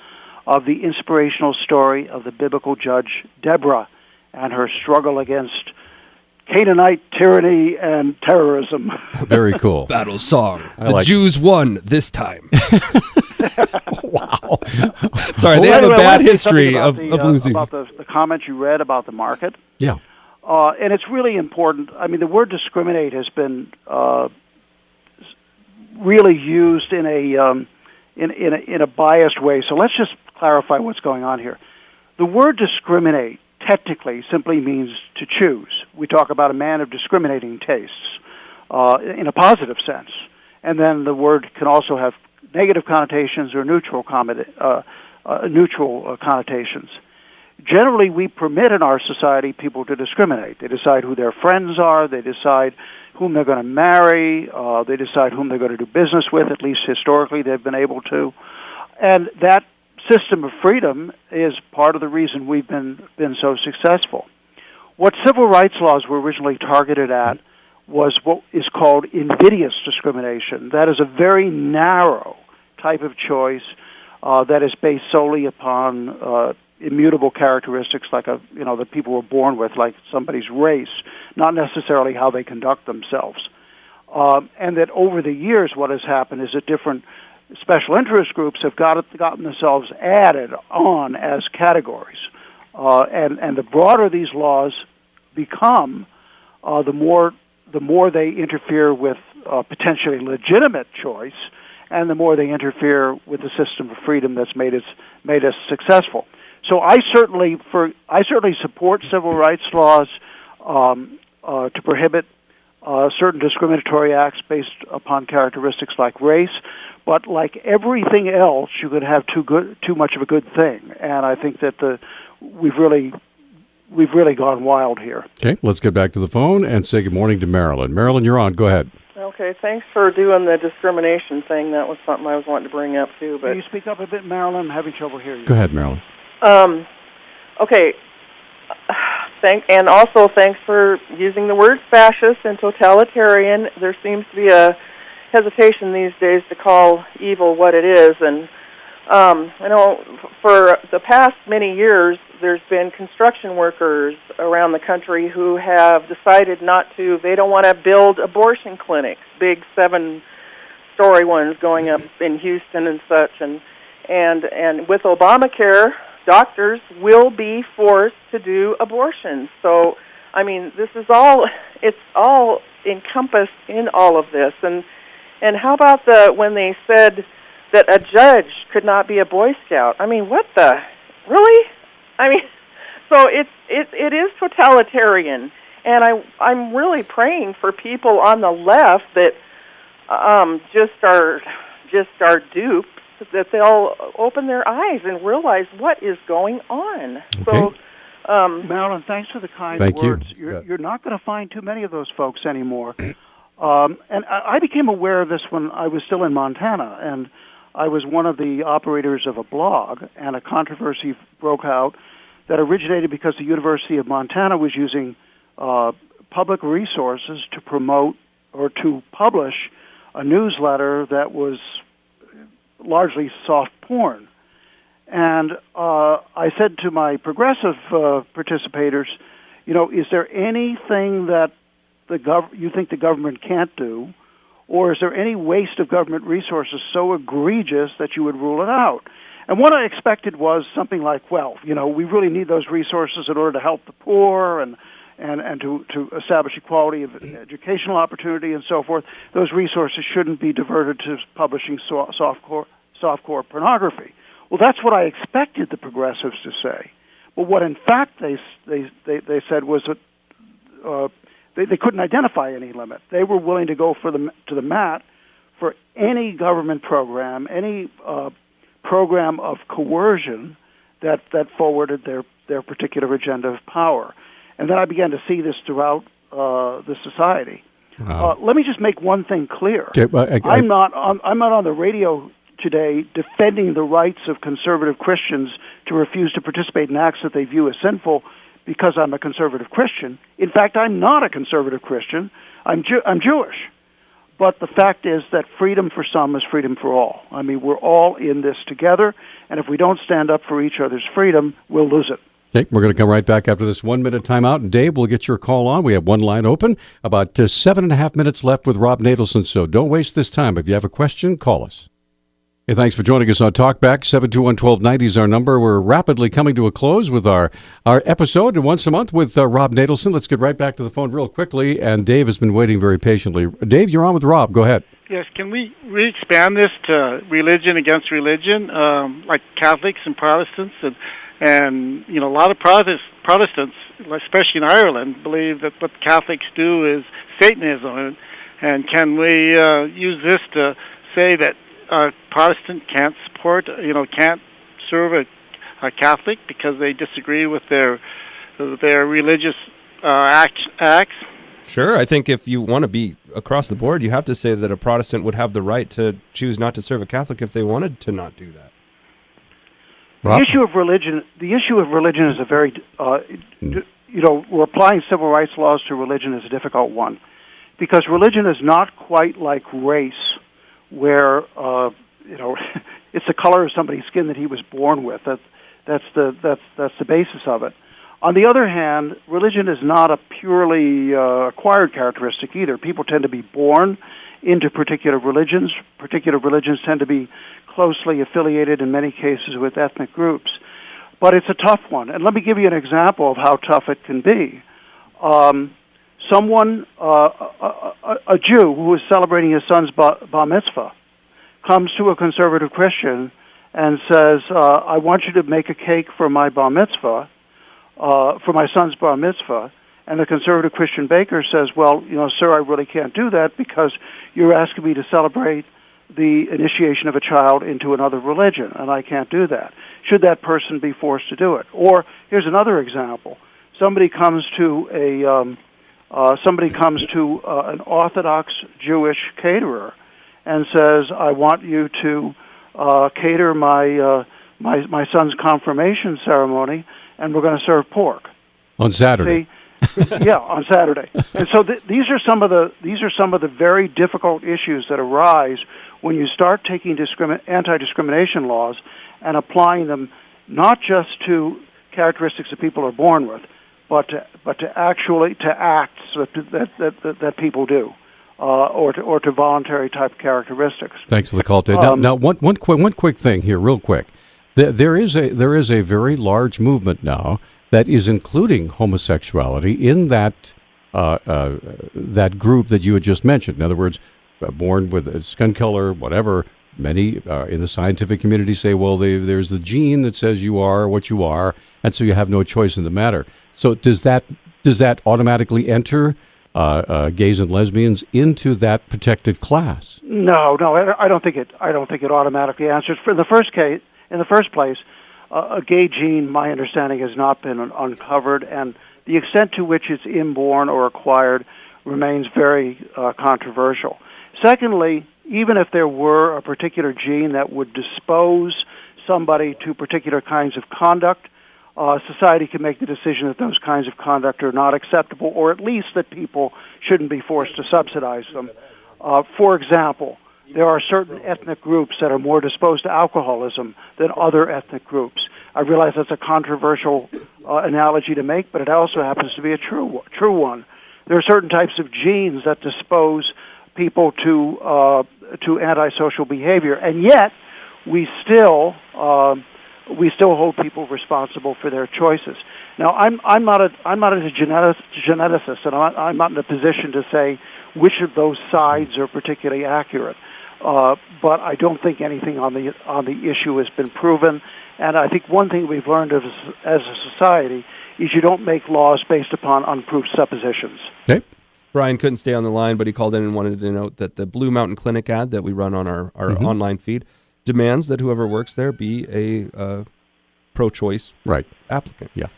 of the inspirational story of the biblical judge Deborah and her struggle against Canaanite tyranny and terrorism. Very cool. Battle Song. The Jews won this time. Wow. Sorry, they have a bad history of losing. About the comments you read about the market. Yeah. And it's really important. I mean, the word discriminate has been really used in a biased way. So let's just clarify what's going on here. The word discriminate technically simply means to choose. We talk about a man of discriminating tastes in a positive sense. And then the word can also have negative connotations or neutral connotations. Generally, we permit in our society people to discriminate. They decide who their friends are. They decide whom they're going to marry. They decide whom they're going to do business with. At least historically, they've been able to. And that system of freedom is part of the reason we've been so successful. What civil rights laws were originally targeted at was what is called invidious discrimination. That is a very narrow type of choice that is based solely upon immutable characteristics like that people were born with, like somebody's race, not necessarily how they conduct themselves. And that over the years what has happened is that different special interest groups have gotten themselves added on as categories. And the broader these laws become, the more they interfere with potentially legitimate choice, and the more they interfere with the system of freedom that's made us successful. So I certainly support civil rights laws to prohibit certain discriminatory acts based upon characteristics like race. But like everything else, you could have too much of a good thing, and I think that we've really gone wild here. Okay, let's get back to the phone and say good morning to Marilyn. Marilyn, you're on. Go ahead. Okay, thanks for doing the discrimination thing. That was something I was wanting to bring up too. But can you speak up a bit, Marilyn? I'm having trouble hearing you. Go ahead, Marilyn. Okay. And also thanks for using the word fascist and totalitarian. There seems to be a hesitation these days to call evil what it is. And I know for the past many years, there's been construction workers around the country who have decided they don't want to build abortion clinics, big 7-story ones going up in Houston and such. And with Obamacare, doctors will be forced to do abortions. So, I mean, it's all encompassed in all of this. And how about when they said that a judge could not be a Boy Scout? I mean, really? I mean, so it is totalitarian, and I'm really praying for people on the left that just are duped, that they'll open their eyes and realize what is going on. Okay. So, Marilyn, thanks for the kind Thank words. you. You're not going to find too many of those folks anymore. And I became aware of this when I was still in Montana, and I was one of the operators of a blog, and a controversy broke out that originated because the University of Montana was using public resources to promote or to publish a newsletter that was largely soft porn. And I said to my progressive participators, is there anything that you think the government can't do, or is there any waste of government resources so egregious that you would rule it out? And what I expected was something like, we really need those resources in order to help the poor, and and to establish equality of educational opportunity and so forth, those resources shouldn't be diverted to publishing softcore pornography. Well, that's what I expected the progressives to say. But what in fact they said was that they couldn't identify any limit. They were willing to go to the mat for any government program, any program of coercion that forwarded their particular agenda of power. And then I began to see this throughout the society. Let me just make one thing clear. Okay, I'm not on the radio today defending the rights of conservative Christians to refuse to participate in acts that they view as sinful because I'm a conservative Christian. In fact, I'm not a conservative Christian. I'm Jewish. But the fact is that freedom for some is freedom for all. I mean, we're all in this together, and if we don't stand up for each other's freedom, we'll lose it. Okay, we're going to come right back after this 1 minute timeout. And Dave, we'll get your call on. We have one line open. About 7.5 minutes left with Rob Natelson, so don't waste this time. If you have a question, call us. Hey, thanks for joining us on Talkback. 721-1290 is our number. We're rapidly coming to a close with our episode once a month with Rob Natelson. Let's get right back to the phone real quickly. And Dave has been waiting very patiently. Dave, you're on with Rob. Go ahead. Yes, can we expand this to religion against religion, like Catholics and Protestants? And you know, a lot of Protestants, especially in Ireland, believe that what Catholics do is Satanism. And can we use this to say that Protestant can't serve a Catholic because they disagree with their religious acts? Sure. I think if you want to be across the board, you have to say that a Protestant would have the right to choose not to serve a Catholic if they wanted to not do that. The issue of religion is a very, we're applying civil rights laws to religion is a difficult one, because religion is not quite like race, where it's the color of somebody's skin that he was born with. That's the basis of it. On the other hand, religion is not a purely acquired characteristic either. People tend to be born into particular religions. Particular religions tend to be closely affiliated in many cases with ethnic groups. But it's a tough one. And let me give you an example of how tough it can be. Someone, a Jew who is celebrating his son's bar mitzvah, comes to a conservative Christian and says, I want you to make a cake for my bar mitzvah, for my son's bar mitzvah. And the conservative Christian baker says, well, sir, I really can't do that because you're asking me to celebrate the initiation of a child into another religion, and I can't do that. Should that person be forced to do it? Or here's another example. Somebody comes to an Orthodox Jewish caterer and says, I want you to cater my son's confirmation ceremony, and we're going to serve pork on Saturday. Yeah, on Saturday. And so these are some of the very difficult issues that arise when you start taking anti-discrimination laws and applying them not just to characteristics that people are born with, but to acts that people do, or to voluntary type characteristics. Thanks for the call, Dave. Now, one quick thing here, real quick. There is a very large movement now that is including homosexuality in that group that you had just mentioned. In other words, born with a skin color, whatever. Many in the scientific community say, well, there's the gene that says you are what you are, and so you have no choice in the matter. So does that automatically enter gays and lesbians into that protected class? No, I don't think it automatically answers. In the first place, a gay gene, my understanding, has not been uncovered, and the extent to which it's inborn or acquired remains very controversial. Secondly, even if there were a particular gene that would dispose somebody to particular kinds of conduct, society can make the decision that those kinds of conduct are not acceptable, or at least that people shouldn't be forced to subsidize them. For example, there are certain ethnic groups that are more disposed to alcoholism than other ethnic groups. I realize that's a controversial analogy to make, but it also happens to be a true one. There are certain types of genes that dispose people to antisocial behavior, and yet we still hold people responsible for their choices. Now, I'm not a geneticist, and I'm not in a position to say which of those sides are particularly accurate. But I don't think anything on the issue has been proven. And I think one thing we've learned as a society is you don't make laws based upon unproved suppositions. Okay. Brian couldn't stay on the line, but he called in and wanted to note that the Blue Mountain Clinic ad that we run on our online feed demands that whoever works there be a pro-choice applicant. Yeah.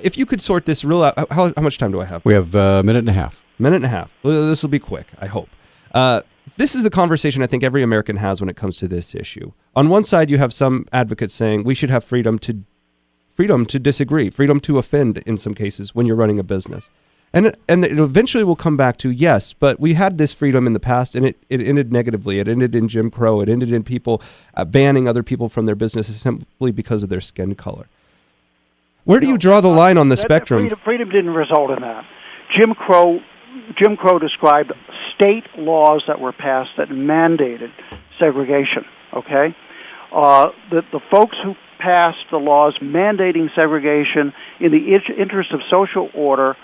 If you could sort this real out, how much time do I have? We have a minute and a half. Minute and a half. Well, this will be quick, I hope. This is the conversation I think every American has when it comes to this issue. On one side, you have some advocates saying we should have freedom to disagree, freedom to offend in some cases when you're running a business. And it eventually will come back to, yes, but we had this freedom in the past, and it ended negatively. It ended in Jim Crow. It ended in people banning other people from their businesses simply because of their skin color. Where do you draw the line on the spectrum? Freedom didn't result in that. Jim Crow described state laws that were passed that mandated segregation, okay? The folks who passed the laws mandating segregation in the interest of social order,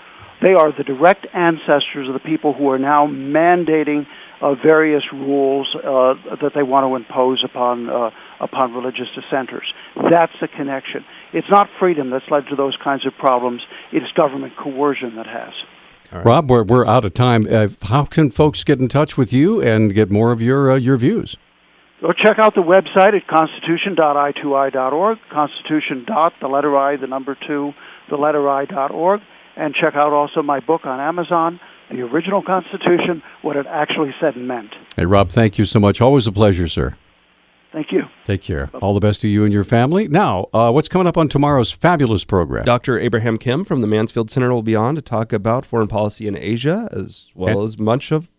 they are the direct ancestors of the people who are now mandating various rules that they want to impose upon religious dissenters. That's the connection. It's not freedom that's led to those kinds of problems. It's government coercion that has. Right. Rob, we're out of time. How can folks get in touch with you and get more of your views? Go check out the website at constitution.i2i.org, constitution. The letter I, the number 2, the letter I.org, and check out also my book on Amazon, The Original Constitution, What It Actually Said and Meant. Hey, Rob, thank you so much. Always a pleasure, sir. Thank you. Take care. All the best to you and your family. Now, what's coming up on tomorrow's fabulous program? Dr. Abraham Kim from the Mansfield Center will be on to talk about foreign policy in Asia, as well as lots of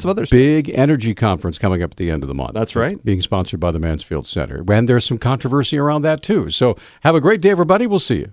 other stuff. Big energy conference coming up at the end of the month. That's right. Being sponsored by the Mansfield Center. And there's some controversy around that, too. So have a great day, everybody. We'll see you.